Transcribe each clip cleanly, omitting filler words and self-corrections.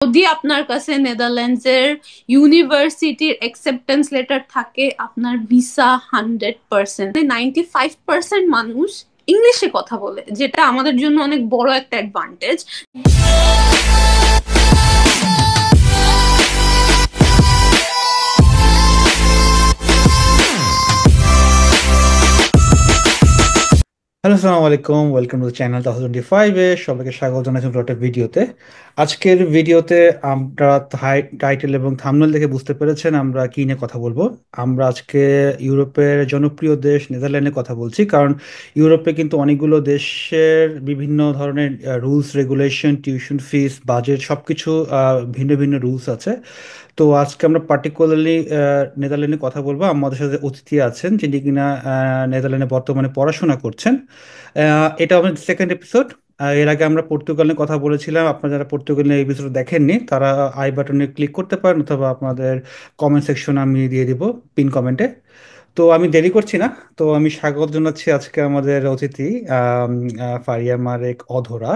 যদি আপনার কাছে নেদারল্যান্ডসের ইউনিভার্সিটির অ্যাকসেপ্টেন্স লেটার থাকে, আপনার ভিসা 100%। 95% মানুষ ইংলিশে কথা বলে, যেটা আমাদের জন্য অনেক বড় একটা অ্যাডভান্টেজ। হ্যালো, আসসালামু আলাইকুম। ওয়েলকাম টু চ্যানেল 2025 এ সবাইকে স্বাগত জানাচ্ছি নতুন একটা ভিডিওতে। আজকের ভিডিওতে আমরা টাইটেল এবং থাম্বনেল দেখে বুঝতে পেরেছেন আমরা কি নিয়ে কথা বলবো। আমরা আজকে ইউরোপের জনপ্রিয় দেশ নেদারল্যান্ডে কথা বলছি, কারণ ইউরোপে কিন্তু অনেকগুলো দেশের বিভিন্ন ধরনের rules regulation, tuition fees, budget সবকিছু ভিন্ন ভিন্ন রুলস আছে। তো আজকে আমরা পার্টিকুলারলি নেদারল্যান্ডে কথা বলবো। আমাদের সাথে অতিথি আছেন যিনি কিনা নেদারল্যান্ডে বর্তমানে পড়াশোনা করছেন। এটা আমাদের সেকেন্ড এপিসোড। এর আগে আমরা পর্তুগালে কথা বলেছিলাম। আপনারা যারা পর্তুগালের এপিসোড দেখেননি তারা আই বাটনে ক্লিক করতে পারেন, অথবা আপনাদের কমেন্ট সেকশন আমি দিয়ে দিব, পিন কমেন্টে। তো আমি দেরি করছি না, তো আমি স্বাগত জানাচ্ছি আজকে আমাদের অতিথি আম, ফারিয়া মারেক অধরা,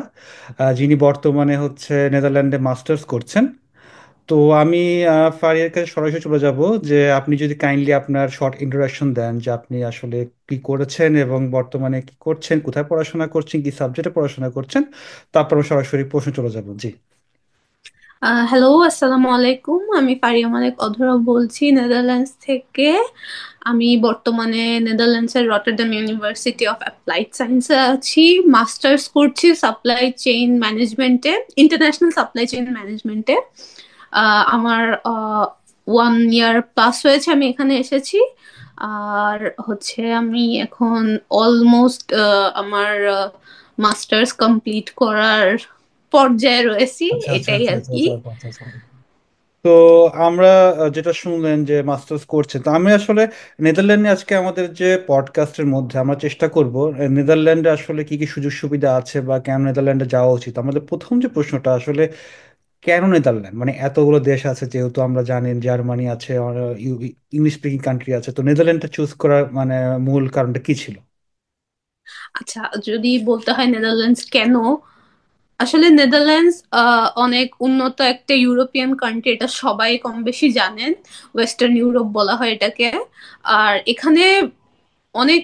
যিনি বর্তমানে হচ্ছে নেদারল্যান্ডে মাস্টার্স করছেন। তো আমি ফারিয়ার কাছে সরাসরি চলে যাব, যে আপনি যদি কাইন্ডলি আপনার শর্ট ইন্ট্রোডাকশন দেন যে আপনি আসলে কি করেছেন এবং বর্তমানে কি করছেন, কোথায় পড়াশোনা করছেন, কি সাবজেক্টে পড়াশোনা করছেন। তারপর আমি সরাসরি প্রশ্ন চলে যাব। জি। হ্যালো, আসসালামু আলাইকুম। আমি ফারিয়া মালেক অধরা বলছি নেদারল্যান্ডস থেকে। আমি বর্তমানে নেদারল্যান্ডসের রটারডাম ইউনিভার্সিটি অফ অ্যাপ্লাইড সায়েন্সে আছি। মাস্টার্স করছি সাপ্লাই চেইন ম্যানেজমেন্টে, ইন্টারন্যাশনাল সাপ্লাই চেইন ম্যানেজমেন্টে। আমার 1 ইয়ার প্লাস হয়েছে আমি এখানে এসেছি। আর হচ্ছে আমি এখন অলমোস্ট আমার মাস্টার্স কমপ্লিট করার পর্যায়ে রয়েছি। আচ্ছা, আচ্ছা, এটাই আচ্ছা, আর আচ্ছা, কি। আচ্ছা, আচ্ছা, আচ্ছা। তো আমরা যেটা শুনলেন যে মাস্টার্স করছে, তো আমি আসলে নেদারল্যান্ডে আজকে আমাদের যে পডকাস্টের মধ্যে আমরা চেষ্টা করব নেদারল্যান্ডে আসলে কি কি সুযোগ সুবিধা আছে বা কেন নেদারল্যান্ডে যাওয়া উচিত। আমাদের প্রথম যে প্রশ্নটা আসলে কেন নেদারল্যান্ড, মানে এতগুলো দেশ আছে, যেহেতু আমরা জানি জার্মানি আছে, ইংলিশ স্পিকিং কান্ট্রি আছে, তো নেদারল্যান্ডটা চুজ করার মানে মূল কারণটা কি ছিল? আচ্ছা, যদি বলতে হয় নেদারল্যান্ডস কেন, আসলে নেদারল্যান্ডস অনেক উন্নত একটা ইউরোপিয়ান কান্ট্রি, এটা সবাই কম বেশি জানেন। ওয়েস্টার্ন ইউরোপ বলা হয় এটাকে। আর এখানে অনেক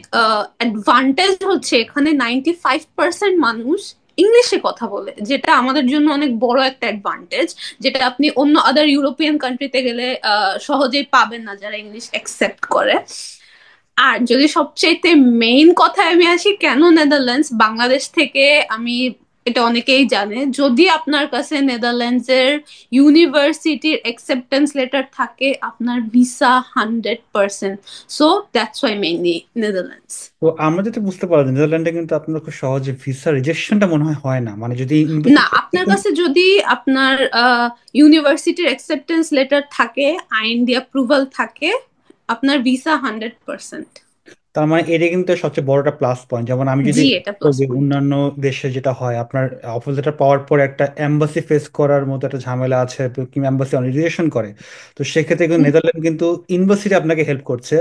অ্যাডভান্টেজ হচ্ছে, এখানে 95% মানুষ ইংলিশে কথা বলে, যেটা আমাদের জন্য অনেক বড় একটা অ্যাডভান্টেজ, যেটা আপনি অন্য আদার ইউরোপিয়ান কান্ট্রিতে গেলে সহজেই পাবেন না, যারা ইংলিশ অ্যাকসেপ্ট করে। আর যদি সবচেয়ে মেইন কথায় আমি আসি, কেন নেদারল্যান্ডস, বাংলাদেশ থেকে আমি, এটা অনেকেই জানে, যদি আপনার কাছে নেদারল্যান্ডসের ইউনিভার্সিটির অ্যাকসেপ্টেন্স লেটার থাকে, আপনার visa 100%। So that's why mainly Netherlands. তো আমরা যেটা বুঝতে পারলাম নেদারল্যান্ডে কিন্তু আপনার খুব সহজে ভিসা রিজেকশনটা মনে হয় হয় না, মানে যদি না, আপনার কাছে যদি আপনার ইউনিভার্সিটির অ্যাকসেপ্টেন্স লেটার থাকে, আইন দিয়ে অ্যাপ্রুভাল থাকে, আপনার ভিসা 100%। তার মানে এটা কিন্তু সবচেয়ে বড় একটা প্লাস পয়েন্ট। যেমন আমি যদি জি, এটা প্লাস যে পয়েন্ট। অন্যান্য দেশে যেটা হয়, আপনার অফার লেটার পাওয়ার পর একটা এম্বাসি ফেস করার মতো একটা ঝামেলা আছে, কিংবা এম্বাসি অনেক রিজেকশন করে। তো সেক্ষেত্রে কিন্তু নেদারল্যান্ড কিন্তু ইউনিভার্সিটি আপনাকে হেল্প করছে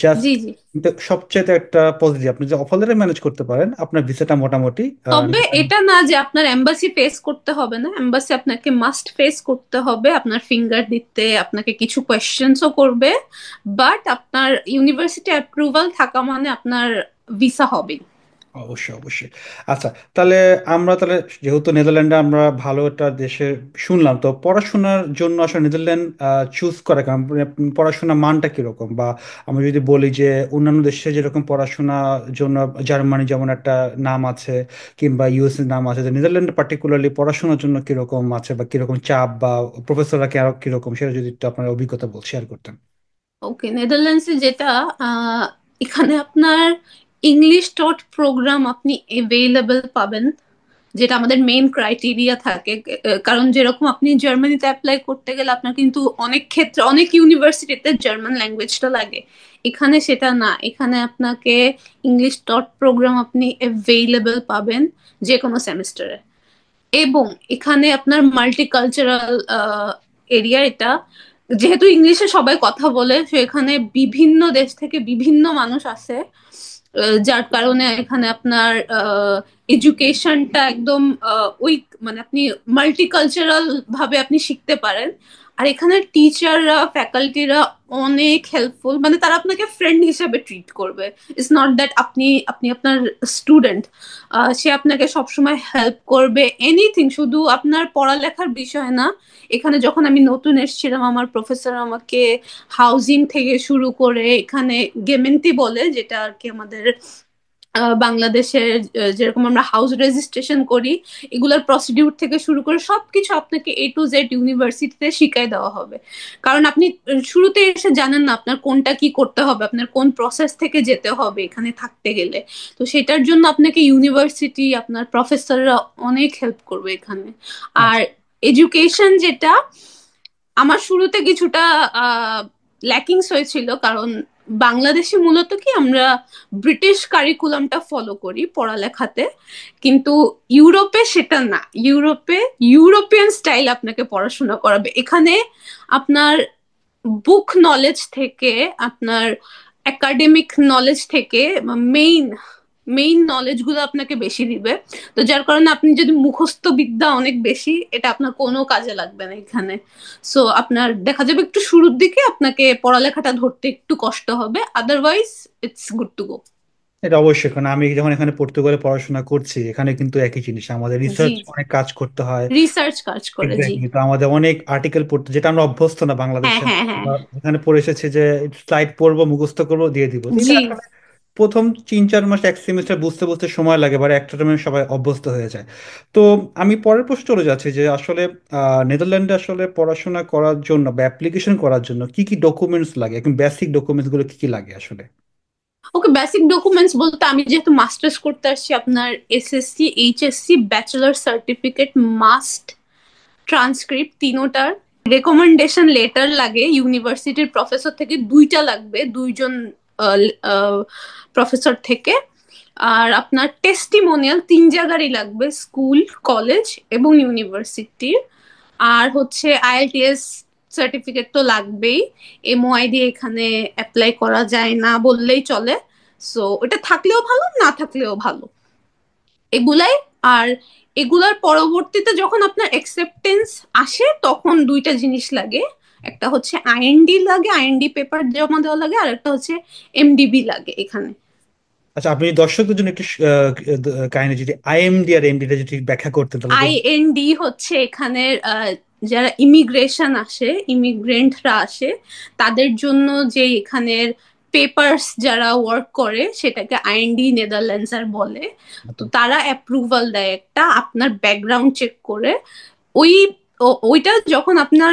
জাস্ট। জি, জি। কিন্তু সবচেয়ে একটা পজিটিভ, আপনি যে অফার লেটার ম্যানেজ করতে পারেন, আপনার ভিসাটা মোটামুটি তবে এটা না যে আপনার এম্বাসি ফেস করতে হবে না, এম্বাসি আপনাকে মাস্ট ফেস করতে হবে, আপনার ফিঙ্গার দিতে আপনাকে কিছু কোয়েশ্চেন্সও করবে। বাট আপনার ইউনিভার্সিটি অ্যাপ্রুভাল থাকা মানে আপনার ভিসা হবে। অবশ্যই, অবশ্যই। আচ্ছা, তাহলে আমরা তাহলে যেহেতু নেদারল্যান্ডে আমরা ভালো একটা দেশে শুনলাম, তো পড়াশোনার জন্য আসলে নেদারল্যান্ড চুজ করা কারণ পড়াশোনার মানটা কিরকম, বা আমরা যদি বলি যে অন্যান্য দেশে যেরকম পড়াশোনার জন্য জার্মানি যেমন একটা নাম আছে, কিংবা ইউএসএ নাম আছে, যে নেদারল্যান্ডে পার্টিকুলারলি পড়াশোনার জন্য কিরকম আছে বা কিরকম চাপ, বা প্রফেসররা কিরকম, সেটা যদি একটু আপনার অভিজ্ঞতা শেয়ার করতেন। ওকে, নেদারল্যান্ডসে যেটা, আহ, এখানে আপনার ইংলিশ টট প্রোগ্রাম আপনি এভেইলেবল পাবেন, যেটা আমাদের মেইন ক্রাইটেরিয়া থাকে। কারণ যেরকম আপনি জার্মানিতে অ্যাপ্লাই করতে গেলে আপনার কিন্তু অনেক ক্ষেত্রে অনেক ইউনিভার্সিটিতে জার্মান ল্যাঙ্গুয়েজটা লাগে। এখানে সেটা না, এখানে আপনাকে ইংলিশ ডট প্রোগ্রাম আপনি অ্যাভেইলেবল পাবেন যে কোনো সেমিস্টারে। এবং এখানে আপনার মাল্টিকালচারাল এরিয়া এটা, যেহেতু ইংলিশে সবাই কথা বলে, সো এখানে বিভিন্ন দেশ থেকে বিভিন্ন মানুষ আসে। যার কারণে এখানে আপনার এডুকেশনটা একদম ওই মানে আপনি মাল্টিকালচারাল ভাবে আপনি শিখতে পারেন। আর এখানে টিচাররা ফ্যাকাল্টিরা অনেক হেল্পফুল, মানে তারা আপনাকে ফ্রেন্ড হিসেবে ট্রিট করবে। ইটস নট দ্যাট আপনি আপনি আপনার স্টুডেন্ট, সে আপনাকে সবসময় হেল্প করবে এনিথিং, শুধু আপনার পড়ালেখার বিষয় না। এখানে যখন আমি নতুন এসেছিলাম আমার প্রফেসর আমাকে হাউজিং থেকে শুরু করে, এখানে গেমেন্টি বলে যেটা আর কি আমাদের বাংলাদেশের যেরকম আমরা হাউস রেজিস্ট্রেশন করি, এগুলোর প্রসিডিউর থেকে শুরু করে সবকিছু আপনাকে A to Z ইউনিভার্সিটিতে শিখাই দেওয়া হবে। কারণ আপনি শুরুতে এসে জানেন না আপনার কোনটা কি করতে হবে, আপনার কোন প্রসেস থেকে যেতে হবে এখানে থাকতে গেলে। তো সেটার জন্য আপনাকে ইউনিভার্সিটি, আপনার প্রফেসররা অনেক হেল্প করবে এখানে। আর আচ্ছা। এডুকেশন যেটা আমার শুরুতে কিছুটা ল্যাকিংস হয়েছিল, কারণ বাংলাদেশে মূলত কি আমরা ব্রিটিশ কারিকুলামটা ফলো করি পড়ালেখাতে, কিন্তু ইউরোপে সেটা না। ইউরোপে ইউরোপিয়ান স্টাইল আপনাকে পড়াশোনা করাবে এখানে। আপনার বুক নলেজ থেকে, আপনার একাডেমিক নলেজ থেকে মেইন মেইন নলেজ গুলো আপনাকে বেশি দিবে। তো যার কারণে আপনি যদি মুখস্থ বিদ্যা অনেক বেশি, এটা আপনার কোনো কাজে লাগবে না এখানে। সো আপনার দেখা যাবে একটু শুরুর দিকে আপনাকে পড়ালেখাটা ধরতে একটু কষ্ট হবে, otherwise it's good to go. এটা অবশ্যই, কারণ আমি যখন এখানে পর্তুগালে পড়াশোনা করছি, এখানে কিন্তু একই জিনিস, আমাদের জি, রিসার্চ অনেক কাজ করতে হয়। রিসার্চ কাজ করে, জি। এক্স্যাক্টলি, তো আমাদের অনেক আর্টিকেল পড়তে, যেটা আমরা অভ্যস্ত না হ্যাঁ, বাংলাদেশে। হ্যাঁ, হ্যাঁ। আমরা এখানে পড়ে এসেছি যে স্লাইড পড়বো, মুখস্থ করবো, দিয়ে দিব। তো এটা জি। আসলে প্রথম 3-4 মাস, এক সেমিস্টার বুঝতে বুঝতে সময় লাগে, বা একটা টাইমে সবাই অভ্যস্ত হয়ে যায়। তো আমি পরের প্রশ্ন চলে যাচ্ছি যে আসলে নেদারল্যান্ডে আসলে পড়াশোনা করার জন্য বা অ্যাপ্লিকেশন করার জন্য কি কি ডকুমেন্টস লাগে, একদম বেসিক ডকুমেন্টস গুলো কি কি লাগে আসলে? ওকে, বেসিক ডকুমেন্টস বলতে আমি যেহেতু মাস্টার্স করতে আসছি, আপনার SSC, HSC, bachelor certificate must, transcript তিনোটার, রেকমেন্ডেশন লেটার লাগে ইউনিভার্সিটির প্রফেসর থেকে, দুইটা লাগবে, দুইজন প্রফেসর থেকে। আর আপনার টেস্টিমোনিয়াল তিন জায়গারই লাগবে, স্কুল, কলেজ এবং ইউনিভার্সিটির। আর হচ্ছে আইএলটিএস সার্টিফিকেট তো লাগবেই। এমওআই দিয়ে এখানে অ্যাপ্লাই করা যায় না বললেই চলে। সো ওটা থাকলেও ভালো, না থাকলেও ভালো, এগুলাই। আর এগুলার পরবর্তীতে যখন আপনার অ্যাকসেপ্টেন্স আসে তখন দুইটা জিনিস লাগে। একটা হচ্ছে আইএনডি লাগে, আইএনডি পেপার জমা দেওয়া লাগে, আর একটা হচ্ছে এমডিবি লাগে এখানে। আচ্ছা, আপনি দর্শকদের জন্য একটু কাহিনী যদি আইএমডি আর এমডিটা যদি ব্যাখ্যা করতেন তাহলে বেশ। আইএনডি হচ্ছে এখানের যারা ইমিগ্রেশন আসে, ইমিগ্রেন্টরা আসে, তাদের জন্য যে এখানের পেপারস যারা ওয়ার্ক করে সেটাকে আইএনডি নেদারল্যান্ডস বলে। তো আচ্ছা। তারা অ্যাপ্রুভাল দেয় একটা, আপনার ব্যাকগ্রাউন্ড চেক করে। ওই ওইটা যখন আপনার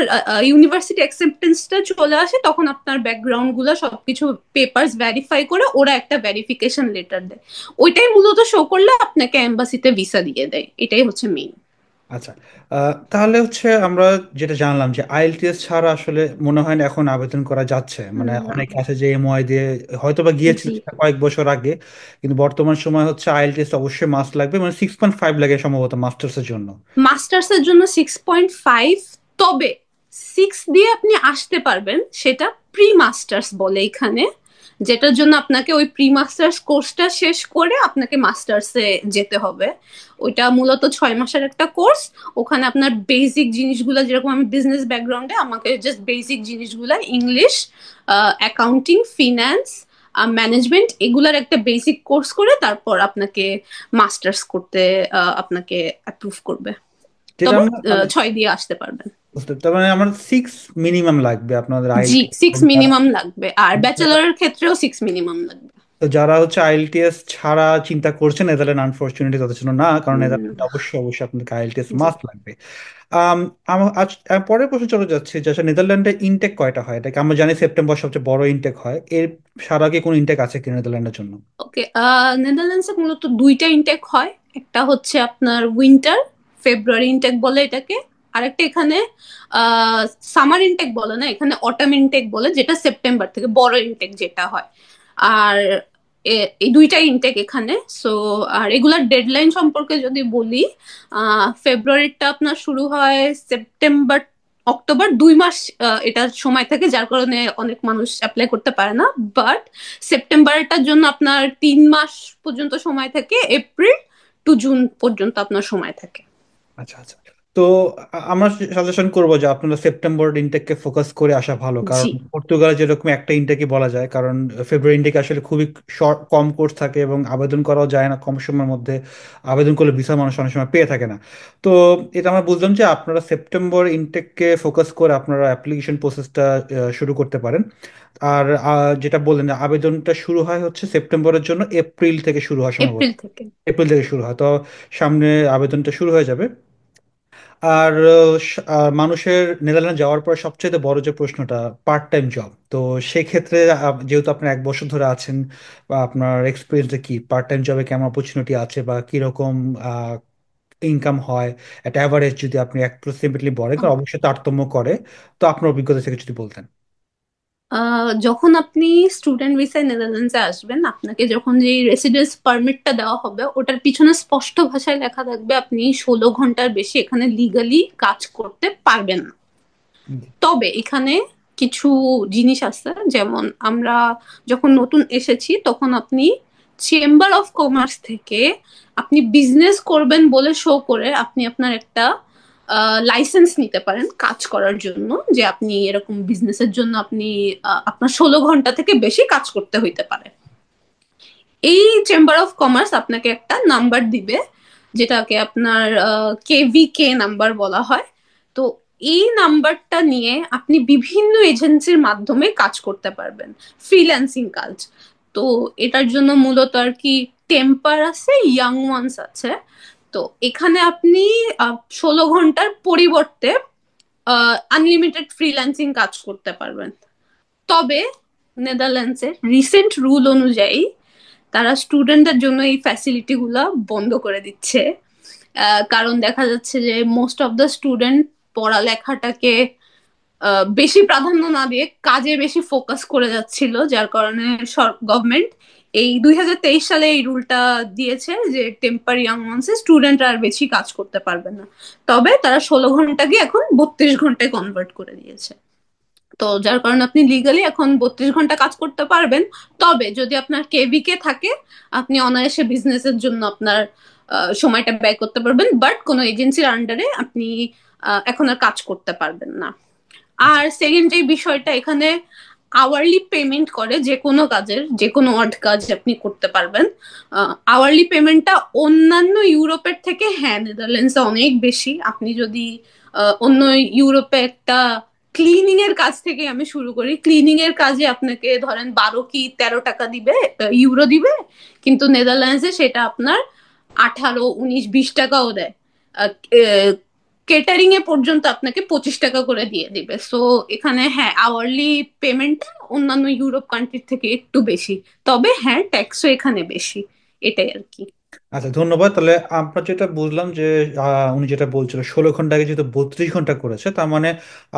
ইউনিভার্সিটি অ্যাকসেপ্টেন্সটা চলে আসে তখন আপনার ব্যাকগ্রাউন্ড গুলো সবকিছু পেপারস ভেরিফাই করে ওরা একটা ভেরিফিকেশন লেটার দেয়। ওইটাই মূলত শো করলে আপনাকে এম্বাসিতে ভিসা দিয়ে দেয়, এটাই হচ্ছে মেইন। আচ্ছা, তাহলে হচ্ছে আমরা যেটা জানলাম যে আইএলটিএস ছাড়া আসলে মনে হয় না এখন আবেদন করা যাচ্ছে, মানে না। অনেক আছে যে এমওআই দিয়ে হয়তো বা গিয়েছিল জি। সেটা কয়েক বছর আগে, কিন্তু বর্তমান সময় হচ্ছে আইএলটিএস অবশ্যই মাস্ট লাগবে, মানে 6.5 লাগে সম্ভবত মাস্টার্সের জন্য। মাস্টার্স এর জন্য 6.5, তবে 6 দিয়ে আপনি আসতে পারবেন, সেটা প্রি মাস্টার্স বলে এখানে, যেটার জন্য আপনাকে ওই প্রি মাস্টার্স কোর্সটা শেষ করে আপনাকে মাস্টার্সে যেতে হবে। ওইটা মূলত 6 মাসের একটা কোর্স। ওখানে আপনার বেসিক জিনিসগুলো, যেরকম আমি বিজনেস ব্যাকগ্রাউন্ডে, আমাকে জাস্ট বেসিক জিনিসগুলো, ইংলিশ, অ্যাকাউন্টিং, ফিন্যান্স, ম্যানেজমেন্ট, এগুলার একটা বেসিক কোর্স করে তারপর আপনাকে মাস্টার্স করতে আপনাকে অ্যাপ্রুভ করবে। যেটা তবে আমরা মানে 6 দিয়ে আসতে পারবেন। তার মানে আমার 6 মিনিমাম লাগবে আপনাদের জি, আইএলটিএস। 6 মিনিমাম লাগবে, আর ব্যাচেলরের ক্ষেত্রেও 6 মিনিমাম লাগবে। তো যারা হচ্ছে আইএলটিএস ছাড়া চিন্তা করছেন নেদারল্যান্ড, আনফরচুনেটলি তাদের জন্য না, কারণ হুম, নেদারল্যান্ড অবশ্যই অবশ্যই আপনাদের আইএলটিএস জি। মাস্ট লাগবে। পরের প্রশ্ন চলে যাচ্ছে যে আসলে নেদারল্যান্ডে ইনটেক কয়টা হয়, এটাকে আমরা জানি সেপ্টেম্বর সবচেয়ে বড় ইনটেক হয়, এর সারা কি কোনো ইনটেক আছে কি নেদারল্যান্ডের জন্য? ওকে, নেদারল্যান্ডসে মূলত দুইটা ইনটেক হয়। একটা হচ্ছে আপনার উইন্টার, ফেব্রুয়ারি ইনটেক বলে এটাকে। আরেকটা এখানে সামার ইনটেক বলে না, এখানে অটাম ইনটেক বলে, যেটা সেপ্টেম্বর থেকে বড় ইনটেক যেটা হয়। আর এই দুইটা ইনটেক এখানে। সো আর রেগুলার ডেডলাইন সম্পর্কে যদি বলি, ফেব্রুয়ারিটা আপনার শুরু হয়, সেপ্টেম্বর, অক্টোবর, 2 মাস এটার সময় থাকে, যার কারণে অনেক মানুষ অ্যাপ্লাই করতে পারে না। বাট সেপ্টেম্বরটার জন্য আপনার 3 মাস পর্যন্ত সময় থাকে, এপ্রিল টু জুন পর্যন্ত আপনার সময় থাকে। আচ্ছা আচ্ছা। তো আমরা সাজেশন করবো যে আপনারা সেপ্টেম্বর ইনটেককে ফোকাস করে আসা ভালো, কারণ জি। পর্তুগালে যেরকম একটা ইনটেকই বলা যায়, কারণ ফেব্রুয়ারি ইনটেক আসলে খুবই শর্ট, কম কোর্স থাকে এবং আবেদন করাও যায় না কম সময়ের মধ্যে। আবেদন করলে ভিসা মানুষ অনেক সময় পেয়ে থাকে না। তো এটা আমরা বুঝলাম যে আপনারা সেপ্টেম্বর ইনটেককে ফোকাস করে আপনারা অ্যাপ্লিকেশন প্রসেসটা শুরু করতে পারেন। আর যেটা বললেন যে আবেদনটা শুরু হয় হচ্ছে সেপ্টেম্বরের জন্য এপ্রিল থেকে শুরু হয় সম্ভবত। এপ্রিল থেকে। এপ্রিল থেকে শুরু হয়, তো সামনে আবেদনটা শুরু হয়ে যাবে। আর মানুষের নেদারল্যান্ড যাওয়ার পর সবচেয়ে বড় যে প্রশ্নটা, পার্ট টাইম জব। তো সেক্ষেত্রে যেহেতু আপনি 1 বছর ধরে আছেন, বা আপনার এক্সপিরিয়েন্সটা কি, পার্ট টাইম জবে কেমন অপরচুনিটি আছে বা কিরকম ইনকাম হয়, একটা অ্যাভারেজ যদি আপনি অ্যাপ্রক্সিমেটলি বলেন, কারণ অবশ্যই তারতম্য করে। তো আপনার অভিজ্ঞতা থেকে যদি বলতেন। যখন আপনি স্টুডেন্ট ভিসায় নেদারল্যান্ডসে আসবেন, আপনাকে যখন যে রেসিডেন্স পারমিটটা দেওয়া হবে ওটার পিছনে স্পষ্ট ভাষায় লেখা থাকবে আপনি 16 ঘন্টার বেশি এখানে লিগালি কাজ করতে পারবেন না। তবে এখানে কিছু জিনিস আছে, যেমন আমরা যখন নতুন এসেছি তখন আপনি চেম্বার অফ কমার্স থেকে আপনি বিজনেস করবেন বলে শো করে আপনি আপনার একটা লাইসেন্স নিতে পারেন কাজ করার জন্য, যে আপনি এরকম বিজনেসের জন্য আপনি আপনার 16 ঘন্টা থেকে বেশি কাজ করতে হইতে পারে। এই চেম্বার অফ কমার্স আপনাকে একটা নাম্বার দিবে, যেটাকে আপনার কেভিকে নাম্বার বলা হয়। তো এই নাম্বারটা নিয়ে আপনি বিভিন্ন এজেন্সির মাধ্যমে কাজ করতে পারবেন, ফ্রিল্যান্সিং কাজ। তো এটার জন্য মূলত আর কি টেম্পার আছে, ইয়াং ওয়ান্স আছে। তো এখানে আপনি 16 ঘন্টার পরিবর্তে আনলিমিটেড ফ্রিল্যান্সিং কাজ করতে পারবেন। তবে নেদারল্যান্ডসের রিসেন্ট রুল অনুযায়ী তারা স্টুডেন্টদের জন্য এই ফ্যাসিলিটি গুলা বন্ধ করে দিচ্ছে। কারণ দেখা যাচ্ছে যে মোস্ট অফ দ্য স্টুডেন্ট পড়ালেখাটাকে বেশি প্রাধান্য না দিয়ে কাজে বেশি ফোকাস করে যাচ্ছিল, যার কারণে গভর্নমেন্ট এই 2023 সালে এই রুলটা দিয়েছে যে টেম্পারি ইয়াং মান্থসে স্টুডেন্টরা আর বেশি কাজ করতে পারবে না। তবে তারা 16 ঘন্টাকে এখন 32 ঘন্টায় কনভার্ট করে দিয়েছে। তো যার কারণে আপনি লিগালি এখন 32 ঘন্টা কাজ করতে পারবেন। তবে যদি আপনার কেভিকে থাকে আপনি অনায়াসে বিজনেসের জন্য আপনার সময়টা ব্যয় করতে পারবেন, বাট কোনো এজেন্সির আন্ডারে আপনি এখন আর কাজ করতে পারবেন না। আচ্ছা আর সেকেন্ড যে বিষয়টা, এখানে আওয়ারলি পেমেন্ট করে যে কোনো কাজের, যে কোনো অড কাজ আপনি করতে পারবেন। আওয়ারলি পেমেন্টটা অন্যান্য ইউরোপের থেকে হ্যাঁ নেদারল্যান্ডসে অনেক বেশি। আপনি যদি অন্য ইউরোপে একটা ক্লিনিং এর কাজ থেকে আমি শুরু করি, ক্লিনিং এর কাজে আপনাকে ধরেন 12 কি 13 টাকা দিবে, ইউরো দিবে, কিন্তু নেদারল্যান্ডসে সেটা আপনার 18 19 20 টাকাও দেয়। কেটারিং এ পর্যন্ত আপনাকে 25 টাকা করে দিয়ে দিবে। সো এখানে হ্যাঁ আওয়ারলি পেমেন্ট অন্যান্য ইউরোপ কান্ট্রি থেকে একটু বেশি। তবে হ্যাঁ ট্যাক্সও এখানে বেশি, এটাই আর কি। আচ্ছা, ধন্যবাদ। তাহলে আমরা যেটা বুঝলাম যে উনি যেটা বলছিল 16 ঘন্টাকে যেহেতু 32 ঘন্টা করেছে, তার মানে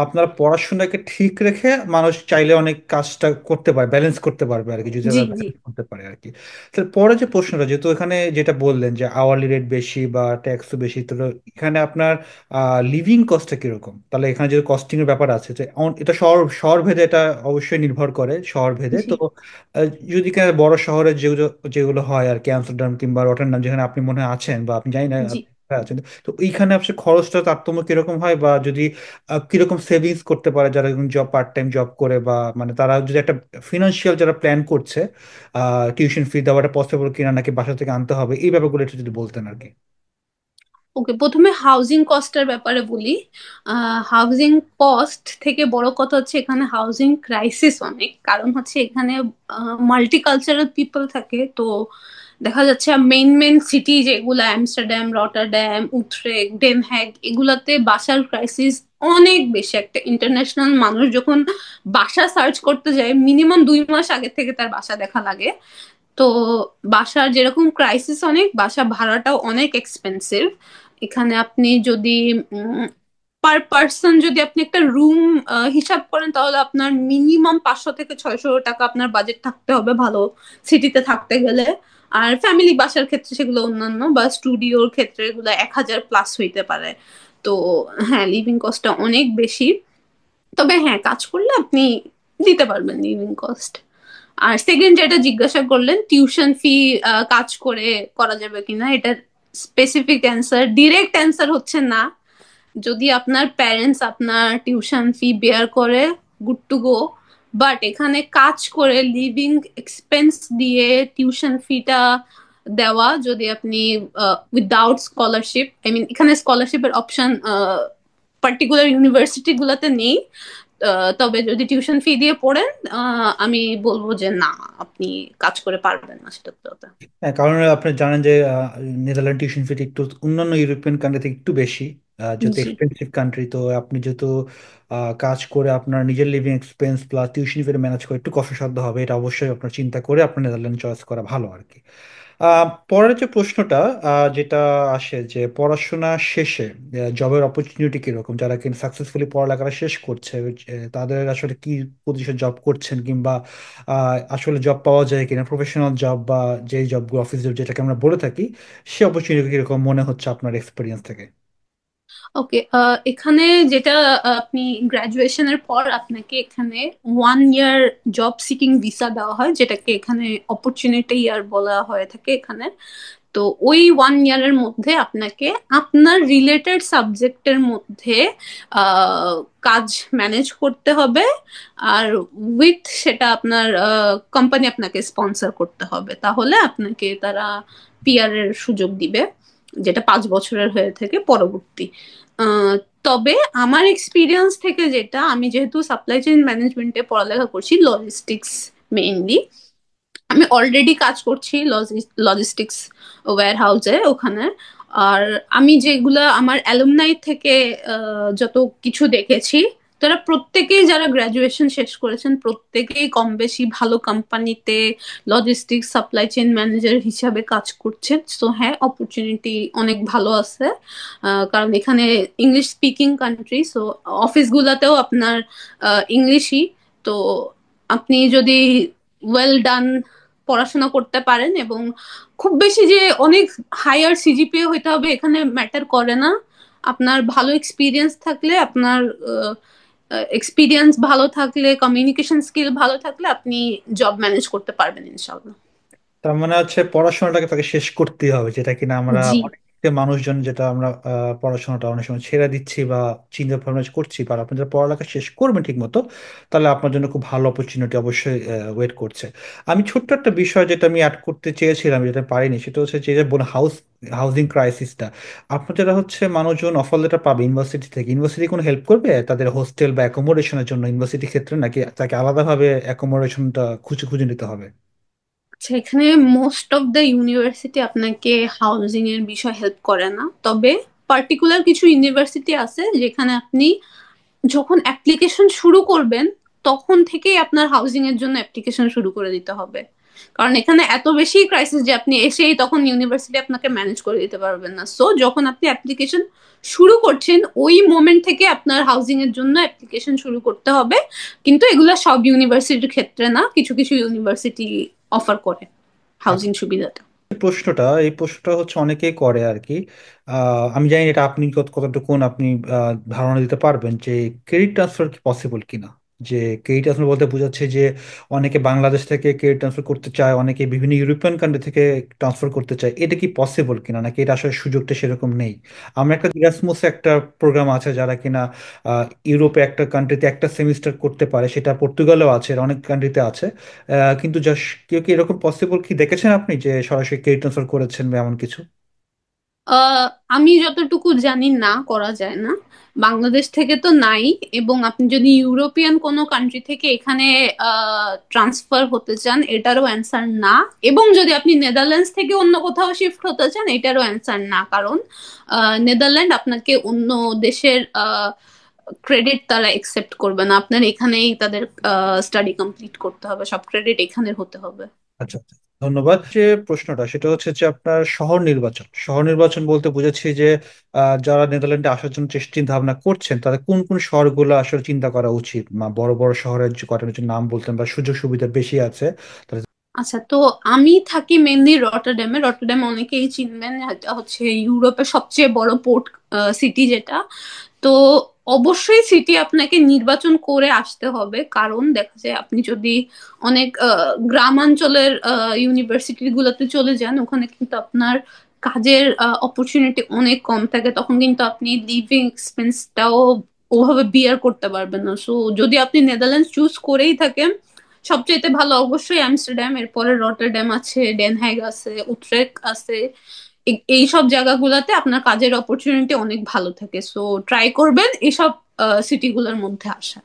আপনার পড়াশোনাকে ঠিক রেখে মানুষ চাইলে অনেক কাজটা করতে পারে, ব্যালেন্স করতে পারবে আর কি, যদি জি তারা জি। balance করতে পারে আর কি। তাহলে পরে যে প্রশ্নটা, যেহেতু এখানে যেটা বললেন যে আওয়ারলি রেট বেশি বা ট্যাক্সও বেশি, তো এখানে আপনার লিভিং কস্টটা কিরকম? তাহলে এখানে যে কস্টিং এর ব্যাপার আছে, যে এটা শহর শহর ভেদে এটা অবশ্যই নির্ভর করে, শহর ভেদে। জি তো যদি কিনা বড় শহরে যেগুলো যেগুলো হয় আর কি, আমস্টারডাম কিংবা রটারডাম, যেখানে আপনি মনে হয় আছেন বা আপনি জানি না জি। আপনি আছেন, তো এইখানে আপনার খরচটা তারতম্য কিরকম হয়, বা যদি কিরকম সেভিংস করতে পারে যারা জব, পার্ট টাইম জব করে, বা মানে তারা যদি একটা ফিনান্সিয়াল যারা প্ল্যান করছে, টিউশন ফি দেওয়াটা পসিবল কিনা, নাকি বাসা থেকে আনতে হবে, এই ব্যাপারগুলো একটু যদি বলতেন আর কি। ওকে, প্রথমে হাউজিং কস্টের ব্যাপারে বলি। হাউজিং কস্ট থেকে বড় কথা হচ্ছে এখানে হাউজিং ক্রাইসিস অনেক, কারণ হচ্ছে এখানে মাল্টিকালচারাল পিপল থাকে। তো দেখা যাচ্ছে মেইন মেইন সিটি যেগুলো আমস্টারডাম, রটারডাম, উটরেক, ডেন হ্যাগ, এগুলাতে বাসার ক্রাইসিস অনেক বেশি। একটা ইন্টারন্যাশনাল মানুষ যখন বাসা সার্চ করতে যায় মিনিমাম 2 মাস আগে থেকে তার বাসা দেখা লাগে। তো বাসার যেরকম ক্রাইসিস অনেক, বাসা ভাড়াটাও অনেক এক্সপেন্সিভ। এখানে আপনি যদি পার পার্সন যদি আপনি একটা রুম হিসাব করেন তাহলে আপনার মিনিমাম 500 থেকে 600 টাকা আপনার বাজেট থাকতে হবে ভালো সিটিতে থাকতে গেলে। আর ফ্যামিলি বাসার ক্ষেত্রে সেগুলো অন্যান্য, বা স্টুডিওর ক্ষেত্রে এগুলো 1000 প্লাস হইতে পারে। তো হ্যাঁ লিভিং কস্টটা অনেক বেশি। তবে হ্যাঁ কাজ করলে আপনি দিতে পারবেন লিভিং কস্ট। আর সেকেন্ড যেটা জিজ্ঞাসা করলেন টিউশন ফি কাজ করে করা যাবে কিনা, এটা স্পেসিফিক অ্যান্সার, ডিরেক্ট অ্যান্সার হচ্ছে না। যদি আপনার প্যারেন্টস আপনার টিউশন ফি বেয়ার করে, গুড টু গো। বাট এখানে কাজ করে লিভিং এক্সপেন্স দিয়ে টিউশন ফিটা দেওয়া, যদি আপনি উইদাউট স্কলারশিপ, আই মিন এখানে স্কলারশিপের অপশন পার্টিকুলার ইউনিভার্সিটি গুলাতে নেই, তবে যদি টিউশন ফি দিয়ে পড়েন, আমি বলবো যে না, আপনি কাজ করে পারবেন না সেটা তো। হ্যাঁ, কারণ আপনি জানেন যে নেদারল্যান্ড টিউশন ফি একটু অন্যান্য ইউরোপিয়ান কান্ট্রি থেকে একটু বেশি, যেহেতু জি। Expensive country. তো আপনি যেহেতু কাজ করে আপনার নিজের living expense plus tuition fee manage করে একটু কষ্টসাধ্য হবে, এটা অবশ্যই আপনার চিন্তা করে আপনার নেদারল্যান্ড চয়েস করা ভালো আর কি। পরের যে প্রশ্নটা যেটা আসে যে পড়াশোনা শেষে জবের অপরচুনিটি কিরকম, যারা কিন্তু সাকসেসফুলি পড়ালেখাটা শেষ করছে তাদের আসলে কি পজিশন জব করছেন, কিংবা আসলে জব পাওয়া যায় কিনা, প্রফেশনাল জব বা যেই জবগুলো অফিস জব যেটাকে আমরা বলে থাকি, সে অপরচুনিটি কিরকম মনে হচ্ছে আপনার এক্সপিরিয়েন্স থেকে? ওকে, এখানে যেটা আপনি গ্রাজুয়েশনের পর আপনাকে এখানে 1 ইয়ার জব সিকিং ভিসা দেওয়া হয়, যেটাকে এখানে অপরচুনিটি ইয়ার বলা হয়ে থাকে এখানে। তো ওই 1 ইয়ারের মধ্যে আপনাকে আপনার রিলেটেড সাবজেক্টের মধ্যে আহ, কাজ ম্যানেজ করতে হবে। আর উইথ সেটা আপনার কোম্পানি আপনাকে স্পন্সর করতে হবে, তাহলে আপনাকে তারা পিআর এর সুযোগ দিবে, যেটা 5 বছরের হয়ে থাকে পরবর্তী। আহ, তবে আমার এক্সপিরিয়েন্স থেকে যেটা, আমি যেহেতু সাপ্লাই চেইন ম্যানেজমেন্টে পড়ালেখা করছি, লজিস্টিক্স মেইনলি, আমি অলরেডি কাজ করছি লজিস্টিক্স ওয়্যার হাউসে ওখানে। আর আমি যেগুলা আমার অ্যালুমনাই থেকে যত কিছু দেখেছি, তারা প্রত্যেকেই, যারা গ্রাজুয়েশন শেষ করেছেন, প্রত্যেকেই কম বেশি ভালো কোম্পানিতে লজিস্টিক্স সাপ্লাই চেইন ম্যানেজার হিসাবে কাজ করছে। তো হ্যাঁ, অপরচুনিটি অনেক ভালো আছে, কারণ এখানে ইংলিশ স্পিকিং কান্ট্রি, সো অফিসগুলোতেও আপনার ইংলিশই। তো আপনি যদি ওয়েল ডান পড়াশোনা করতে পারেন, এবং খুব বেশি যে অনেক হায়ার সিজিপিএ হইতে হবে এখানে ম্যাটার করে না। আপনার ভালো এক্সপিরিয়েন্স থাকলে, আপনার এক্সপিরিয়েন্স ভালো থাকলে, কমিউনিকেশন স্কিল ভালো থাকলে, আপনি জব ম্যানেজ করতে পারবেন ইনশাল্লাহ। তার মানে হচ্ছে পড়াশোনাটাকে তাকে শেষ করতেই হবে, যেটা কিনা আমরা জি। অনেক মানুষজন, যেটা আমরা পড়াশোনাটা অনেক সময় ছেড়ে দিচ্ছি বা চিন্তা ভাবনা করছি। আর আপনি যদি পড়ালেখা শেষ করবেন ঠিক মতো, তাহলে আপনার জন্য খুব ভালো অপরচুনিটি অবশ্যই ওয়েট করছে। আমি ছোট্ট একটা বিষয় যেটা আমি অ্যাড করতে চেয়েছিলাম, যেটা পারিনি, সেটা হচ্ছে যে হাউজিং ক্রাইসিসটা। আপনার যারা হচ্ছে মানুষজন অফার লেটার পাবে ইউনিভার্সিটি থেকে, ইউনিভার্সিটি কোনো হেল্প করবে তাদের হোস্টেল বা অ্যাকোমোডেশনের জন্য ইউনিভার্সিটি ক্ষেত্রে, নাকি তাকে আলাদাভাবে অ্যাকোমোডেশনটা খুঁজে খুঁজে নিতে হবে? আচ্ছা, এখানে মোস্ট অফ দ্য ইউনিভার্সিটি আপনাকে হাউজিং এর বিষয় হেল্প করে না, তবে পার্টিকুলার কিছু ইউনিভার্সিটি আছে যেখানে আপনি যখন অ্যাপ্লিকেশন শুরু করবেন, তখন থেকেই আপনার হাউজিং এর জন্য অ্যাপ্লিকেশন শুরু করে দিতে হবে। কারণ এখানে এত বেশি ক্রাইসিস যে আপনি এসেই তখন ইউনিভার্সিটি আপনাকে ম্যানেজ করে দিতে পারবেন না। সো যখন আপনি অ্যাপ্লিকেশন শুরু করছেন, ওই মোমেন্ট থেকে আপনার হাউজিং এর জন্য অ্যাপ্লিকেশন শুরু করতে হবে। কিন্তু এগুলা সব ইউনিভার্সিটির ক্ষেত্রে না, কিছু কিছু ইউনিভার্সিটি অফার করে হাউজিং সুবিধাটা। এই প্রশ্নটা হচ্ছে অনেকেই করে আর কি। আমি জানি না এটা আপনি কতটুকু আপনি ধারণা দিতে পারবেন যে ক্রেডিট ট্রান্সফার কি পসিবল কিনা। যে ক্রেডিট ট্রান্সফার বলতে বোঝাচ্ছে যে অনেকে বাংলাদেশ থেকে ক্রেডিট ট্রান্সফার করতে চায়, অনেকে বিভিন্ন ইউরোপিয়ান কান্ট্রি থেকে ট্রান্সফার করতে চায়, এটা কি পসিবল কিনা, নাকি এটা আসলে সুযোগটা সেরকম নেই? আমরা একটা ইরাসমাস একটা প্রোগ্রাম আছে যারা কিনা ইউরোপে একটা কান্ট্রিতে একটা সেমিস্টার করতে পারে, সেটা পর্তুগালেও আছে, এর অনেক কান্ট্রিতে আছে। কিন্তু জাস্ট কেউ কি এরকম পসিবল কি দেখেছেন আপনি যে সরাসরি ক্রেডিট ট্রান্সফার করেছেন বা এমন কিছু? আহ আমি যতটুকু জানি, না করা যায় না, বাংলাদেশ থেকে তো নাই। এবং আপনি যদি ইউরোপিয়ান কোনো কান্ট্রি থেকে এখানে ট্রান্সফার হতে চান, এটারও অ্যান্সার না। এবং যদি আপনি নেদারল্যান্ডস থেকে অন্য কোথাও শিফট হতে চান, এটারও অ্যান্সার না। কারণ নেদারল্যান্ড আপনাকে অন্য দেশের ক্রেডিট তারা একসেপ্ট করবে না, আপনার এখানেই তাদের স্টাডি কমপ্লিট করতে হবে, সব ক্রেডিট এখানে হতে হবে। আচ্ছা আচ্ছা, ধন্যবাদ। যে প্রশ্নটা সেটা হচ্ছে যে আপনার শহর নির্বাচন বলতে বুঝেছি যে যারা নেদারল্যান্ডে আসার জন্য চিন্তা ভাবনা করছেন, তাদের কোন কোন শহরগুলো আসলে চিন্তা করা উচিত, বড় বড় শহরের যে কটা যদি নাম বলতেন বা সুযোগ সুবিধা বেশি আছে তাহলে। আচ্ছা, তো আমি থাকি মেনলি রটারড্যামে। রটারড্যাম অনেকেই চিনবেন, এটা হচ্ছে ইউরোপের সবচেয়ে বড় পোর্ট সিটি যেটা। তো অবশ্যই সিটি আপনাকে নির্বাচন করে আসতে হবে, কারণ দেখা যায় আপনি যদি অনেক গ্রামাঞ্চলের ইউনিভার্সিটি গুলোতে চলে যান, ওখানে কিন্তু আপনার কাজের অপরচুনিটি অনেক কম থাকে, তখন কিন্তু আপনি লিভিং এক্সপেন্সটাও ওভাবে বিয়ার করতে পারবেন না। সো যদি আপনি নেদারল্যান্ডস চুজ করেই থাকেন, সবচেয়ে ভালো অবশ্যই আমস্টারডাম, এরপরে রটারডাম আছে, ডেনহাইগ আছে, উটরেক আছে। এই সব জায়গাগুলোতে আপনার কাজের অপরচুনিটি অনেক ভালো থাকে। সো ট্রাই করবেন এইসব সিটিগুলোর মধ্যে আসা।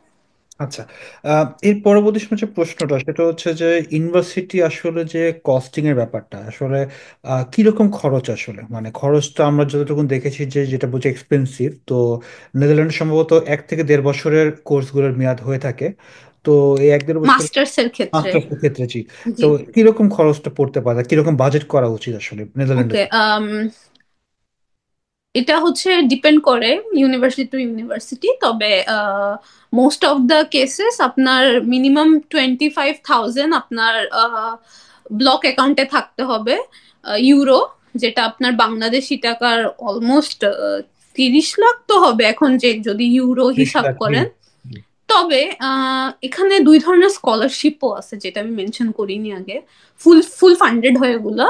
আচ্ছা, এর পরবর্তী সময় যে প্রশ্নটা সেটা হচ্ছে যে ইউনিভার্সিটি আসলে যে কস্টিং এর ব্যাপারটা আসলে কিরকম খরচ আসলে, মানে খরচটা আমরা যতটুকু দেখেছি যে যেটা বুঝে এক্সপেন্সিভ, তো নেদারল্যান্ডে সম্ভবত 1 থেকে 1.5 বছরের কোর্সগুলোর মেয়াদ হয়ে থাকে। তো এই 1-1.5 বছর মাস্টার্স এর ক্ষেত্রে। মাস্টার্সের ক্ষেত্রে জি। তো জি। কিরকম খরচটা পড়তে পারে, কিরকম বাজেট করা উচিত আসলে নেদারল্যান্ডে? ওকে, এটা হচ্ছে ডিপেন্ড করে ইউনিভার্সিটি টু ইউনিভার্সিটি, তবে মোস্ট অফ দ্য কেসেস আপনার মিনিমাম 25,000 আপনার ব্লক অ্যাকাউন্টে থাকতে হবে, ইউরো, যেটা আপনার বাংলাদেশি টাকার অলমোস্ট 30 লাখ তো হবে এখন, যে যদি ইউরো 30 লাখ, হিসাব জি। করেন। তবে এখানে দুই ধরনের স্কলারশিপও আছে, যেটা আমি মেনশন করিনি আগে। ফুল ফুল ফান্ডেড হয় এগুলা।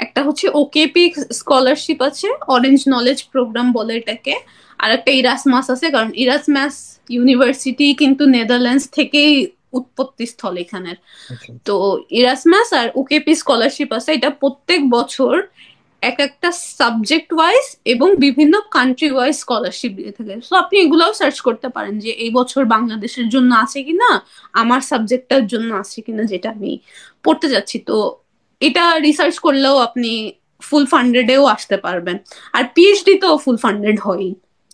একটা হচ্ছে ওকেপি স্কলারশিপ আছে, অরেঞ্জ নলেজ প্রোগ্রাম বলে এটাকে। আর একটা ইরাসমাস আছে, কারণ ইরাসমাস ইউনিভার্সিটি কিন্তু নেদারল্যান্ডস থেকেই উৎপত্তি স্থল এখানের। আচ্ছা। তো ইরাসমাস আর ওকেপি স্কলারশিপ আছে, এটা প্রত্যেক বছর এক একটা সাবজেক্ট ওয়াইজ এবং বিভিন্ন কান্ট্রি ওয়াইজ স্কলারশিপ দিয়ে থাকে। তো আপনি এগুলাও সার্চ করতে পারেন যে এই বছর বাংলাদেশের জন্য আছে কিনা, আমার সাবজেক্টটার জন্য আছে কিনা, যেটা আমি পড়তে যাচ্ছি। তো এটা রিসার্চ করলেও আপনি ফুল ফান্ডেডেও আসতে পারবেন। আর পিএইচডি তো ফুল ফান্ডেড হয়ই।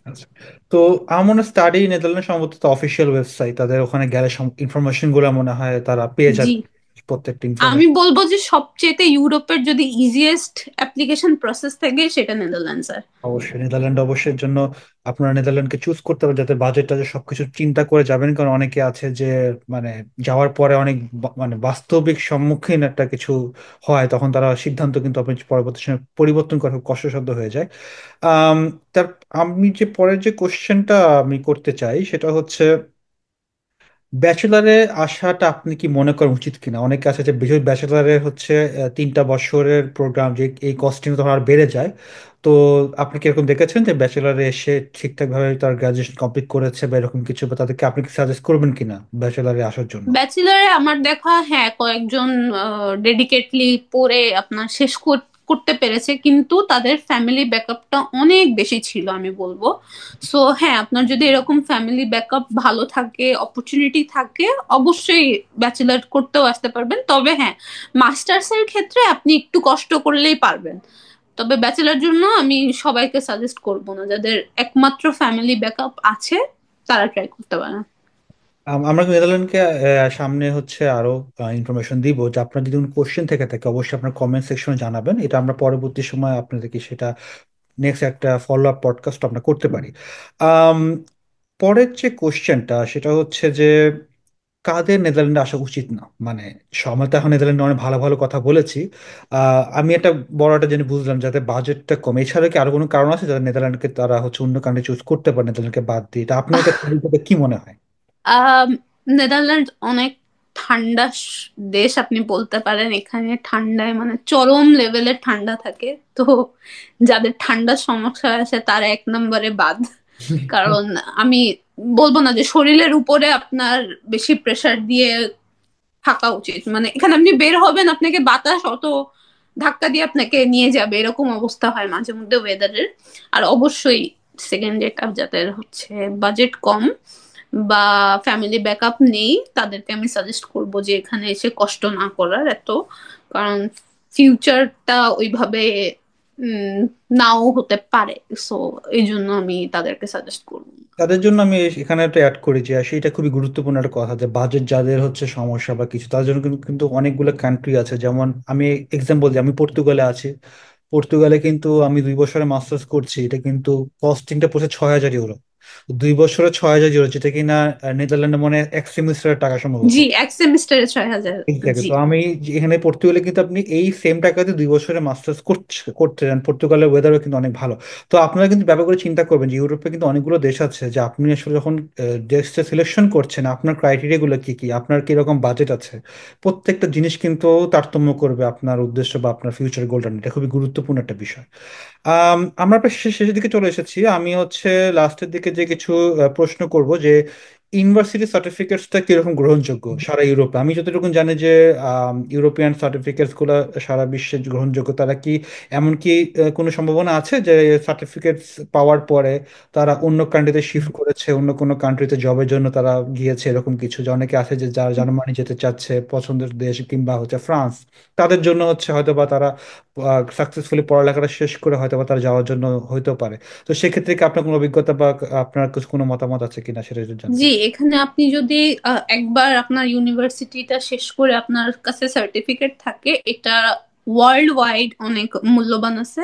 আচ্ছা, তো আমার মনে হয় স্টাডি নেদারল্যান্ড সম্ভবত অফিসিয়াল ওয়েবসাইট, তাদের ওখানে গেলে ইনফরমেশন গুলো মনে হয় তারা পেয়ে জি, যাবে, প্রত্যেকটা আমি ইনফরমেশন। বলবো যে সবচেয়ে ইউরোপের যদি ইজিয়েস্ট অ্যাপ্লিকেশন প্রসেস থাকে সেটা নেদারল্যান্ডস। অবশ্যই নেদারল্যান্ড অবশ্যের জন্য আপনারা নেদারল্যান্ডকে চুজ করতে হবে, যাতে বাজেটটা যে সবকিছু চিন্তা করে যাবেন, কারণ অনেকে আছে যে মানে যাওয়ার পরে অনেক মানে বাস্তবিক সম্মুখীন একটা কিছু হয়, তখন তারা সিদ্ধান্ত কিন্তু আপনি পরবর্তী সময় পরিবর্তন করা খুব কষ্টসাধ্য হয়ে যায়। আম, তার আমি যে পরের যে কোশ্চেনটা আমি করতে চাই সেটা হচ্ছে ব্যাচেলারে আসাটা আপনি কি মনে করেন উচিত কিনা? অনেকে আছে যে বিশেষ ব্যাচেলারে হচ্ছে 3টা বছরের প্রোগ্রাম, যে এই কস্টিং তখন আর বেড়ে যায়। তো আপনি কিরকম দেখেছেন যে ব্যাচেলারে এসে ঠিকঠাক ভাবে তার গ্রাজুয়েশন কমপ্লিট করেছে বা এরকম কিছু, বা তাদেরকে আপনি কি সাজেস্ট করবেন কিনা ব্যাচেলারে আসার জন্য? ব্যাচেলারে আমার দেখা, হ্যাঁ, কয়েকজন ডেডিকেটলি পড়ে আপনার শেষ করতে পেরেছে, কিন্তু তাদের ফ্যামিলি ব্যাকআপটা অনেক বেশি ছিল আমি বলবো। সো হ্যাঁ, আপনার যদি এরকম ফ্যামিলি ব্যাকআপ ভালো থাকে, অপরচুনিটি থাকে, অবশ্যই ব্যাচেলার করতেও আসতে পারবেন। তবে হ্যাঁ, মাস্টার্স এর ক্ষেত্রে আপনি একটু কষ্ট করলেই পারবেন। তবে ব্যাচেলার জন্য আমি সবাইকে সাজেস্ট করব না, যাদের একমাত্র ফ্যামিলি ব্যাকআপ আছে তারা ট্রাই করতে পারেন। আমরা নেদারল্যান্ডকে সামনে হচ্ছে আরো ইনফরমেশন দিব, যে আপনার যদি কোনো কোশ্চেন থেকে থাকে অবশ্যই আপনার কমেন্ট সেকশনে জানাবেন, এটা আমরা পরবর্তী সময় আপনাদেরকে সেটা নেক্সট একটা ফলো আপ পডকাস্ট আমরা করতে পারি। আম, পরের যে কোশ্চেনটা সেটা হচ্ছে যে কাদের নেদারল্যান্ডে আসা উচিত না, মানে আমরা তো এখন নেদারল্যান্ডে অনেক ভালো ভালো কথা বলেছি। আমি একটা বড় একটা জিনিস বুঝলাম, যাতে বাজেটটা কমে। এছাড়া কি আরো কোনো কারণ আছে যাতে নেদারল্যান্ডকে তারা হচ্ছে অন্য কান্ট্রি চুজ করতে পারে নেদারল্যান্ডকে বাদ দিয়ে? এটা আপনার কাছে কি মনে হয়? আহ নেদারল্যান্ড অনেক ঠান্ডা দেশ আপনি বলতে পারেন। এখানে ঠান্ডায় মানে চরম লেভেলের ঠান্ডা থাকে। তো যাদের ঠান্ডার সমস্যা আছে তারা এক নম্বরে বাদ। কারণ আমি বলবো না যে শরীরের উপরে আপনার বেশি প্রেসার দিয়ে থাকা উচিত, মানে এখানে আপনি বের হবেন, আপনাকে বাতাস অত ধাক্কা দিয়ে আপনাকে নিয়ে যাবে, এরকম অবস্থা হয় মাঝে মধ্যে ওয়েদারের। আর অবশ্যই সেকেন্ড যেটা, যাদের হচ্ছে বাজেট কম বা ফ্যামিলি ব্যাকআপ নেই, তাদেরকে আমি সাজেস্ট করব যে এখানে এসে কষ্ট না করার এত। কারণ ফিউচারটা ওইভাবে উম, নাও হতে পারে। সো এই জন্য আমি তাদেরকে সাজেস্ট করবো। তাদের জন্য আমি এখানে একটা অ্যাড করি যে সেটা খুবই গুরুত্বপূর্ণ একটা কথা, যে বাজেট যাদের হচ্ছে সমস্যা বা কিছু, তাদের জন্য কিন্তু কিন্তু অনেকগুলো কান্ট্রি আছে। যেমন আমি এক্সাম্পল দিই, আমি পর্তুগালে আছি। পর্তুগালে কিন্তু আমি 2 বছরে মাস্টার্স করছি, এটা কিন্তু কস্টিংটা পড়ছে 6,000 ইউরো। 2 বছরে 6,000 ইউরো, যেটা কিনা নেদারল্যান্ডে মনে হয় এক সেমিস্টারের টাকা সম্ভবত। জি, এক সেমিস্টারে 6,000। এক্স্যাক্টলি। জি। তো আমি এখানে পর্তুগালে কিন্তু আপনি এই সেম টাকাতে 2 বছরে মাস্টার্স করতে চান, পর্তুগালের ওয়েদারও কিন্তু অনেক ভালো। তো আপনারা কিন্তু ব্যাপার করে চিন্তা করবেন যে ইউরোপে কিন্তু অনেকগুলো দেশ আছে, যে আপনি আসলে যখন দেশটা সিলেকশন করছেন, আপনার ক্রাইটেরিয়া গুলো কি কি, আপনার কিরকম বাজেট আছে, প্রত্যেকটা জিনিস কিন্তু তারতম্য করবে আপনার উদ্দেশ্য বা আপনার ফিউচার গোলটা। এটা খুবই গুরুত্বপূর্ণ একটা বিষয়। আমরা প্রায় শেষের দিকে চলে এসেছি। আমি হচ্ছে লাস্টের দিকে যে কিছু প্রশ্ন করব, যে ইউনিভার্সিটি সার্টিফিকেটসটা কিরকম গ্রহণযোগ্য সারা ইউরোপে। আমি যতটুকু জানি যে ইউরোপিয়ান সার্টিফিকেটস গুলো সারা বিশ্বে গ্রহণযোগ্য। তারা কি এমনকি কোনো সম্ভাবনা আছে যে সার্টিফিকেটস পাওয়ার পরে তারা অন্য কান্ট্রিতে শিফট করেছে, অন্য কোনো কান্ট্রিতে জবের জন্য তারা গিয়েছে, এরকম কিছু? যে অনেকে আছে যে যারা জার্মানি যেতে চাচ্ছে, পছন্দের দেশ, কিংবা হচ্ছে ফ্রান্স, তাদের জন্য হচ্ছে হয়তো বা তারা সাকসেসফুলি পড়ালেখাটা শেষ করে হয়তো বা তারা যাওয়ার জন্য হইতেও পারে। তো সেক্ষেত্রে কি আপনার কোনো অভিজ্ঞতা বা আপনার কোনো মতামত আছে কিনা সেটা একটু জানতে জি, চাই। এখানে আপনি যদি একবার আপনার ইউনিভার্সিটিটা শেষ করে আপনার কাছে সার্টিফিকেট থাকে, এটা ওয়ার্ল্ড ওয়াইড অনেক মূল্যবান আছে।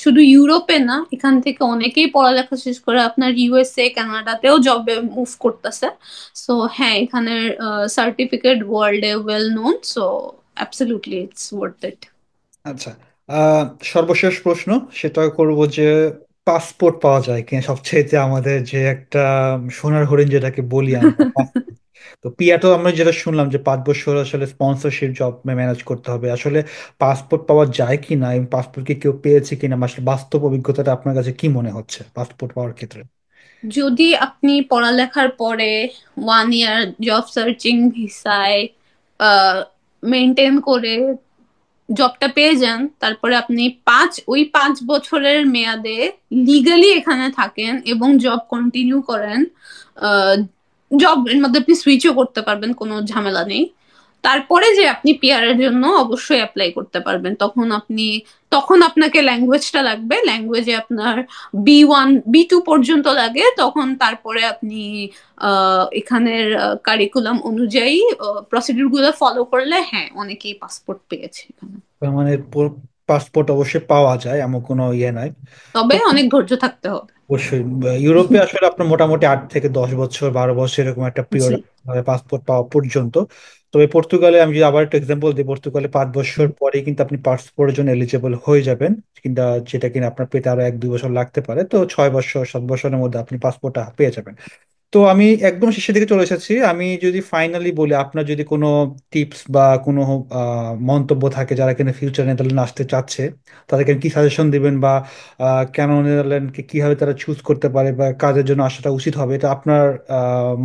শুধু ইউরোপে না, এখান থেকে অনেকেই পড়ালেখা শেষ করে আপনার ইউএসএ কানাডাতেও জবে মুভ করতেছে। সো হ্যাঁ, এখানের সার্টিফিকেট ওয়ার্ল্ডে well known. So absolutely it's worth it. আচ্ছা, আহ সর্বশেষ প্রশ্ন সেটা করব যে পাসপোর্ট পাওয়া যায় কিনা, সবচেয়ে আমাদের যে একটা সোনার হরিণ যেটাকে বলি আমরা, passport। তো পিয়া তো আমরা যেটা শুনলাম যে 5 বছর আসলে স্পন্সরশিপ জব ম্যানেজ করতে হবে, আসলে পাসপোর্ট পাওয়া যায় কিনা এবং পাসপোর্ট কি কেউ পেয়েছে কিনা, আসলে বাস্তব অভিজ্ঞতাটা আপনার কাছে কি মনে হচ্ছে পাসপোর্ট পাওয়ার ক্ষেত্রে? যদি আপনি পড়ালেখার পরে 1 ইয়ার জব সার্চিং ভিসায় মেনটেন করে জবটা পেয়ে যান, তারপরে আপনি ওই 5 বছরের মেয়াদে লিগালি এখানে থাকেন এবং জব কন্টিনিউ করেন, জব এর মধ্যে আপনি সুইচও করতে পারবেন, কোনো ঝামেলা নেই। তারপরে যে আপনি পিআর এর জন্য অবশ্যই অ্যাপ্লাই করতে পারবেন, তখন আপনাকে ল্যাঙ্গুয়েজটা লাগবে। ল্যাঙ্গুয়েজে আপনার B1 B2 পর্যন্ত লাগে। তখন তারপরে আপনি এখানের কারিকুলাম অনুযায়ী প্রসিডিউর গুলো ফলো করলে, হ্যাঁ, অনেকেই পাসপোর্ট পেয়েছে এখানে। তার মানে পাসপোর্ট অবশ্যই পাওয়া যায়, এমন কোনো ইয়ে নাই। তবে অনেক ধৈর্য থাকতে হবে। অবশ্যই ইউরোপে আসলে আপনার মোটামুটি 8 থেকে 10 বছর, 12 বছর এরকম একটা জি। পিরিয়ড পাসপোর্ট পাওয়া পর্যন্ত। তবে পর্তুগালে আমি যদি আবার একটা এক্সাম্পল দিই, পর্তুগালে 5 বছর পরে কিন্তু আপনি পাসপোর্টের জন্য এলিজিবল হয়ে যাবেন, কিন্তু যেটা কিনা আপনার পেতে আরো 1-2 বছর লাগতে পারে। তো 6 বছর 7 বছরের মধ্যে আপনি পাসপোর্টটা পেয়ে যাবেন। তো আমি একদম শেষের দিকে চলে এসেছি। আমি যদি ফাইনালি বলি, আপনার যদি কোনো টিপস বা কোনো মন্তব্য থাকে যারা কিনা ফিউচার নেদারল্যান্ড আসতে চাচ্ছে, তাদেরকে কি সাজেশন দিবেন, বা কেন নেদারল্যান্ডকে কিভাবে তারা চুজ করতে পারে বা কাজের জন্য আসাটা উচিত হবে, এটা আপনার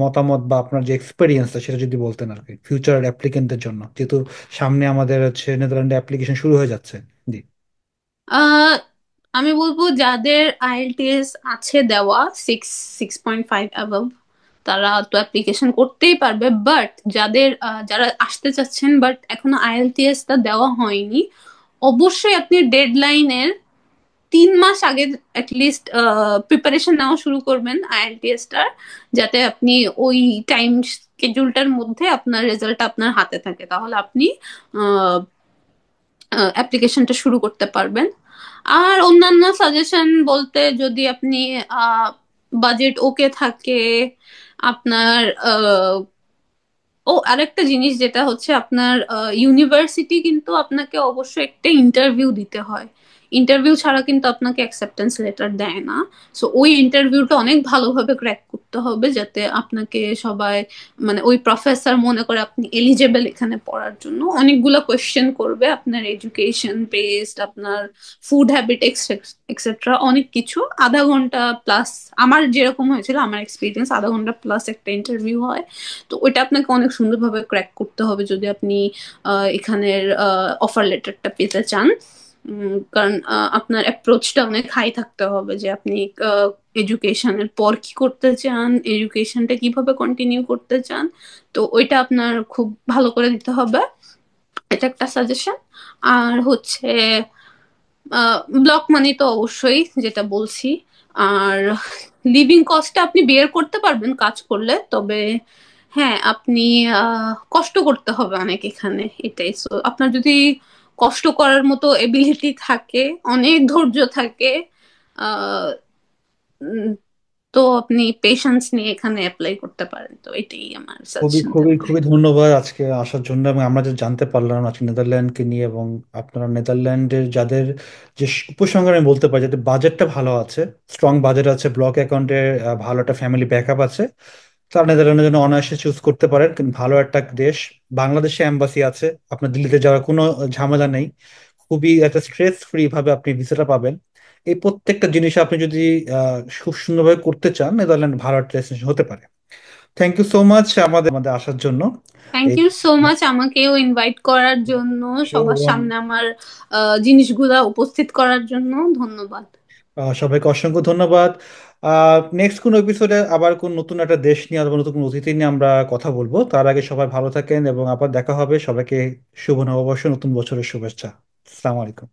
মতামত বা আপনার যে এক্সপিরিয়েন্সটা সেটা যদি বলতেন আর কি, ফিউচার অ্যাপ্লিকেন্টদের জন্য, যেহেতু সামনে আমাদের হচ্ছে নেদারল্যান্ডে অ্যাপ্লিকেশন শুরু হয়ে যাচ্ছে। জি। আহ আমি বলবো যাদের আইএলটিএস আছে দেওয়া, 6.5 অ্যাবভ, তারা তো অ্যাপ্লিকেশন করতেই পারবে। বাট যারা আসতে চাচ্ছেন বাট এখনো আইএলটিএস টা দেওয়া হয়নি, অবশ্যই আপনি ডেডলাইনের 3 মাস আগে অ্যাটলিস্ট প্রিপারেশন নেওয়া শুরু করবেন আইএলটিএস টার, যাতে আপনি ওই টাইম শিডিউলটার মধ্যে আপনার রেজাল্ট আপনার হাতে থাকে। তাহলে আপনি অ্যাপ্লিকেশনটা শুরু করতে পারবেন। আর অন্যান্য সাজেশন বলতে, যদি আপনি বাজেট ওকে থাকে আপনার, ও আরেকটা জিনিস যেটা হচ্ছে, আপনার ইউনিভার্সিটি কিন্তু আপনাকে অবশ্যই একটা ইন্টারভিউ দিতে হয়। ইন্টারভিউ ছাড়া কিন্তু আপনাকে অ্যাকসেপ্টেন্স লেটার দেয় না। সো ওই ইন্টারভিউটা অনেক ভালোভাবে ক্র্যাক করতে হবে, যাতে আপনাকে সবাই, মানে ওই প্রফেসর মনে করে আপনি এলিজেবল এখানে পড়ার জন্য। অনেকগুলো কোয়েশ্চেন করবে, আপনার এডুকেশন বেসড, আপনার ফুড হ্যাবিট এক্সেট্রা, অনেক কিছু। আধা ঘন্টা প্লাস, আমার যেরকম হয়েছিল, আমার এক্সপিরিয়েন্স, আধা ঘন্টা প্লাস একটা ইন্টারভিউ হয়। তো ওইটা আপনাকে অনেক সুন্দরভাবে ক্র্যাক করতে হবে যদি আপনি এখানের অফার লেটারটা পেতে চান। কারণ আপনার অ্যাপ্রোচটা অনেক হাই থাকতে হবে, যে আপনি এডুকেশনের পর কি করতে চান, এডুকেশনটা কিভাবে কন্টিনিউ করতে চান। তো ওইটা আপনার খুব ভালো করে দিতে হবে। এটা একটা সাজেশন। আর হচ্ছে ব্লক মানি তো অবশ্যই, যেটা বলছি। আর লিভিং কস্টটা আপনি বের করতে পারবেন কাজ করলে, তবে হ্যাঁ, আপনি কষ্ট করতে হবে অনেক এখানে, এটাই। সো আপনার যদি কষ্ট করার মতো এবিলিটি থাকে, অনেক ধৈর্য থাকে, আহ তো আপনি পেশেন্স নিয়ে এখানে অ্যাপ্লাই করতে পারেন, তো এটাই আমার খুবই সাজেশন খুবই থাকবে। খুবই ধন্যবাদ আজকে আসার জন্য, এবং আমরা যে জানতে পারলাম আজকে নেদারল্যান্ডকে নিয়ে, এবং আপনারা নেদারল্যান্ডের যাদের যে উপসংহার আমি বলতে পারি, যাদের বাজেটটা ভালো আছে, স্ট্রং বাজেট আছে, ব্লক অ্যাকাউন্টে ভালো একটা ফ্যামিলি ব্যাকআপ আছে, তারা নেদারল্যান্ডের জন্য অনায়াসে চুজ করতে পারেন। কিন্তু ভালো একটা দেশ, বাংলাদেশে এম্বাসি আছে, আপনার দিল্লিতে যাওয়ার কোনো ঝামেলা নেই, খুবই একটা স্ট্রেস ফ্রি ভাবে আপনি ভিসাটা পাবেন। এই প্রত্যেকটা জিনিস আপনি যদি খুব সুন্দরভাবে করতে চান, নেদারল্যান্ড ভালো একটা ডেস্টিনেশন হতে পারে। থ্যাংক ইউ সো মাচ আমাদের আমাদের আসার জন্য। থ্যাংক এই ইউ সো মাচ আমাকেও ইনভাইট করার জন্য, সবার এবং সামনে আমার জিনিসগুলা উপস্থিত করার জন্য ধন্যবাদ। সবাইকে অসংখ্য ধন্যবাদ। নেক্সট কোন এপিসোডে আবার কোন নতুন একটা দেশ নিয়ে অথবা নতুন কোনো অতিথি নিয়ে আমরা কথা বলবো। তার আগে সবাই ভালো থাকেন এবং আবার দেখা হবে। সবাইকে শুভ নববর্ষ, নতুন বছরের শুভেচ্ছা। আসসালামু আলাইকুম।